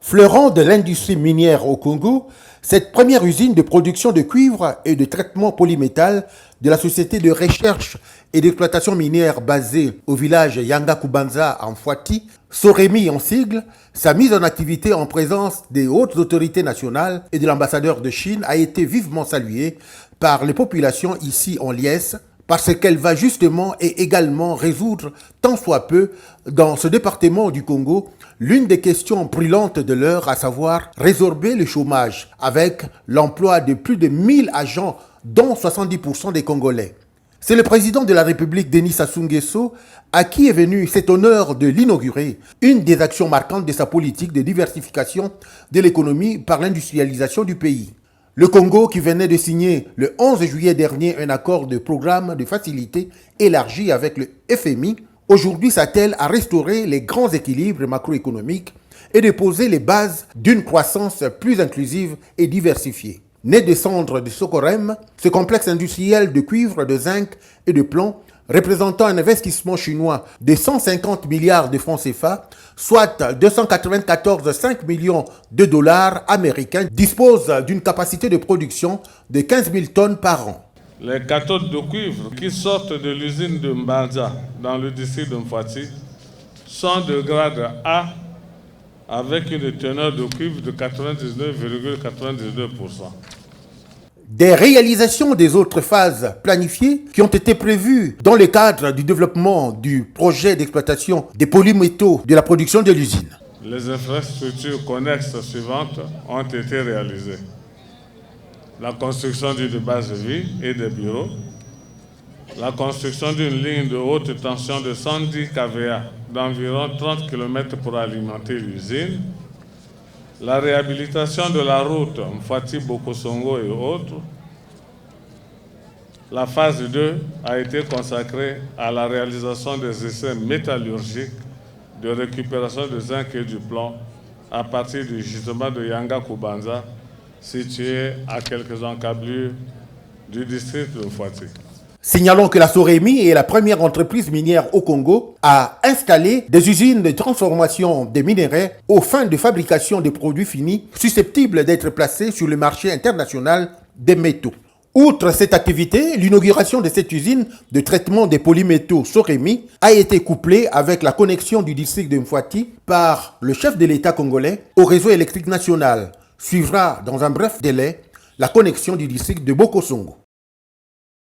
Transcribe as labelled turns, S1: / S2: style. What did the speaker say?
S1: Fleurant de l'industrie minière au Congo, cette première usine de production de cuivre et de traitement polymétal de la société de recherche et d'exploitation minière basée au village Yanga Kubanza en Fouati, Soremi en sigle, sa mise en activité en présence des hautes autorités nationales et de l'ambassadeur de Chine a été vivement saluée par les populations ici en liesse, parce qu'elle va justement et également résoudre, tant soit peu, dans ce département du Congo, l'une des questions brûlantes de l'heure, à savoir résorber le chômage avec l'emploi de plus de 1000 agents, dont 70% des Congolais. C'est le président de la République, Denis Sassou Nguesso, à qui est venu cet honneur de l'inaugurer, une des actions marquantes de sa politique de diversification de l'économie par l'industrialisation du pays. Le Congo, qui venait de signer le 11 juillet dernier un accord de programme de facilité élargi avec le FMI, aujourd'hui s'attelle à restaurer les grands équilibres macroéconomiques et de poser les bases d'une croissance plus inclusive et diversifiée. Né des cendres de Sokorem, ce complexe industriel de cuivre, de zinc et de plomb, représentant un investissement chinois de 150 milliards de francs CFA, soit 294,5 millions de dollars américains, dispose d'une capacité de production de 15 000 tonnes par an.
S2: Les cathodes de cuivre qui sortent de l'usine de Mbanza dans le district de Mfouati sont de grade A avec une teneur de cuivre de 99,99%.
S1: Des réalisations des autres phases planifiées qui ont été prévues dans le cadre du développement du projet d'exploitation des polymétaux de la production de l'usine.
S2: Les infrastructures connexes suivantes ont été réalisées. La construction d'une base de vie et des bureaux, la construction d'une ligne de haute tension de 110 kVA d'environ 30 km pour alimenter l'usine, la réhabilitation de la route Mfouati-Bokosongo et autres. La phase 2 a été consacrée à la réalisation des essais métallurgiques de récupération de zinc et du plomb à partir du gisement de Yanga Kubanza, situé à quelques encablures du district de Mfouati.
S1: Signalons que la Soremi est la première entreprise minière au Congo à installer des usines de transformation des minerais aux fins de fabrication de produits finis susceptibles d'être placés sur le marché international des métaux. Outre cette activité, l'inauguration de cette usine de traitement des polymétaux Soremi a été couplée avec la connexion du district de Mfouati par le chef de l'État congolais au réseau électrique national. Suivra dans un bref délai la connexion du district de Bokosongo.